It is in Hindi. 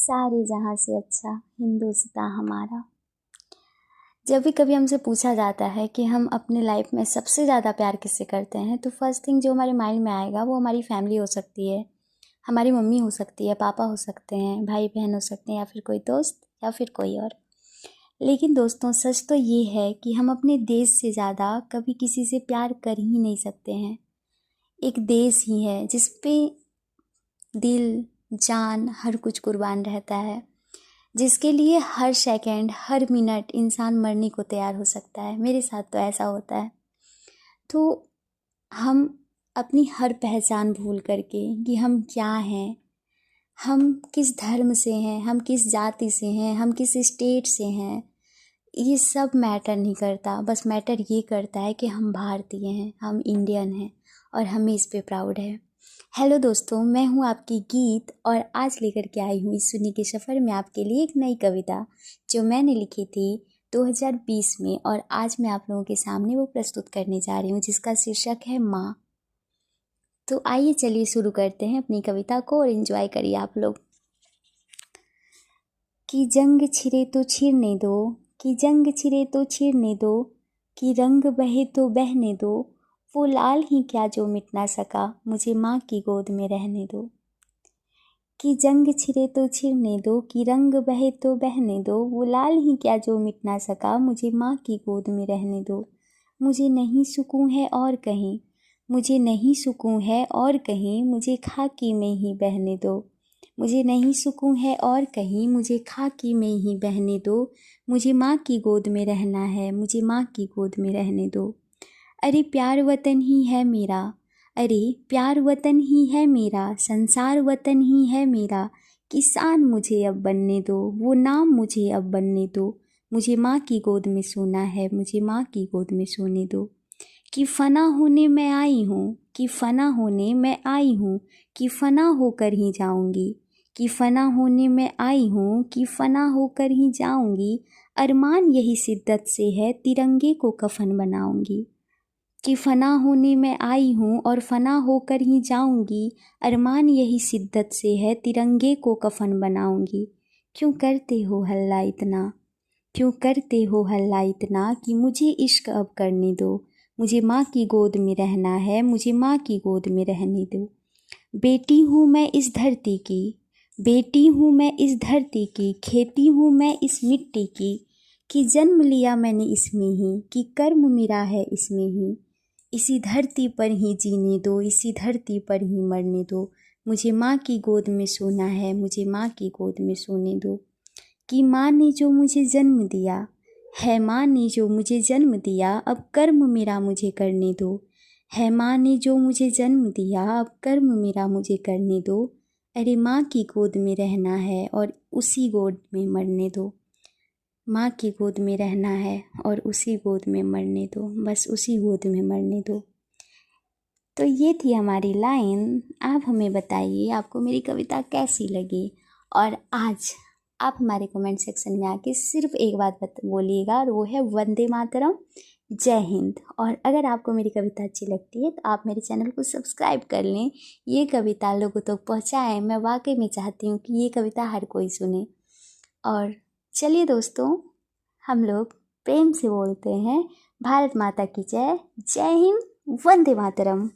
सारे जहाँ से अच्छा हिंदुस्तां हमारा। जब भी कभी हमसे पूछा जाता है कि हम अपने लाइफ में सबसे ज़्यादा प्यार किससे करते हैं, तो फर्स्ट थिंग जो हमारे माइंड में आएगा वो हमारी फैमिली हो सकती है, हमारी मम्मी हो सकती है, पापा हो सकते हैं, भाई बहन हो सकते हैं, या फिर कोई दोस्त या फिर कोई और। लेकिन दोस्तों, सच तो ये है कि हम अपने देश से ज़्यादा कभी किसी से प्यार कर ही नहीं सकते हैं। एक देश ही है जिस पे दिल, जान, हर कुछ कुर्बान रहता है, जिसके लिए हर सेकंड, हर मिनट इंसान मरने को तैयार हो सकता है। मेरे साथ तो ऐसा होता है। तो हम अपनी हर पहचान भूल करके कि हम क्या हैं, हम किस धर्म से हैं, हम किस जाति से हैं, हम किस स्टेट से हैं, ये सब मैटर नहीं करता। बस मैटर ये करता है कि हम भारतीय हैं, हम इंडियन हैं और हमें इस पे प्राउड है। हेलो दोस्तों, मैं हूँ आपकी गीत और आज लेकर के आई हूँ इस सुनी के सफ़र में आपके लिए एक नई कविता जो मैंने लिखी थी 2020 में, और आज मैं आप लोगों के सामने वो प्रस्तुत करने जा रही हूँ, जिसका शीर्षक है माँ। तो आइए चलिए शुरू करते हैं अपनी कविता को और एंजॉय करिए आप लोग। कि जंग छिरे तो छिड़ने दो, कि जंग छिरे तो छिड़ने दो, कि रंग बहे तो बहने दो, वो लाल ही क्या जो मिट ना सका, मुझे माँ की गोद में रहने दो। कि जंग छिरे तो छिड़ने दो, कि रंग बहे तो बहने दो, वो लाल ही क्या जो मिट ना सका, मुझे माँ की गोद में रहने दो। मुझे नहीं सुकून है और कहीं, मुझे नहीं सुकून है और कहीं, मुझे खाकी में ही बहने दो। मुझे नहीं सुकून है और कहीं, मुझे खाकी में ही बहने दो। मुझे माँ की गोद में रहना है, मुझे माँ की गोद में रहने दो। अरे प्यार वतन ही है मेरा, अरे प्यार वतन ही है मेरा, संसार वतन ही है मेरा। किसान मुझे अब बनने दो, वो नाम मुझे अब बनने दो। मुझे माँ की गोद में सोना है, मुझे माँ की गोद में सोने दो। कि फना होने मैं आई हूँ, कि फना होने मैं आई हूँ, कि फना होकर ही जाऊँगी। कि फना होने मैं आई हूँ, कि फना होकर ही जाऊँगी। अरमान यही शिद्दत से है, तिरंगे को कफन बनाऊँगी। कि फना होने मैं आई हूँ और फना होकर ही जाऊँगी। अरमान यही शिद्दत से है, तिरंगे को कफन बनाऊँगी। क्यों करते हो हल्ला इतना, क्यों करते हो हल्ला इतना, कि मुझे इश्क अब करने दो। मुझे माँ की गोद में रहना है, मुझे माँ की गोद में रहने दो। बेटी हूँ मैं इस धरती की, बेटी हूँ मैं इस धरती की, खेती हूँ मैं इस मिट्टी की। कि जन्म लिया मैंने इसमें ही, कि कर्म मेरा है इसमें ही। इसी धरती पर ही जीने दो, इसी धरती पर ही मरने दो। मुझे माँ की गोद में सोना है, मुझे माँ की गोद में सोने दो। कि माँ ने जो मुझे जन्म दिया है, माँ ने जो मुझे जन्म दिया, अब कर्म मेरा मुझे करने दो। है माँ ने जो मुझे जन्म दिया, अब कर्म मेरा मुझे करने दो। अरे माँ की गोद में रहना है और उसी गोद में मरने दो। माँ की गोद में रहना है और उसी गोद में मरने दो, बस उसी गोद में मरने दो। तो ये थी हमारी लाइन। आप हमें बताइए आपको मेरी कविता कैसी लगी, और आज आप हमारे कमेंट सेक्शन में आके सिर्फ एक बात बोलिएगा, और वो है वंदे मातरम, जय हिंद। और अगर आपको मेरी कविता अच्छी लगती है तो आप मेरे चैनल को सब्सक्राइब कर लें, ये कविता लोगों तक पहुँचाएँ। मैं वाकई में चाहती हूँ कि ये कविता हर कोई सुने। और चलिए दोस्तों, हम लोग प्रेम से बोलते हैं भारत माता की जय, जय हिंद, वंदे मातरम।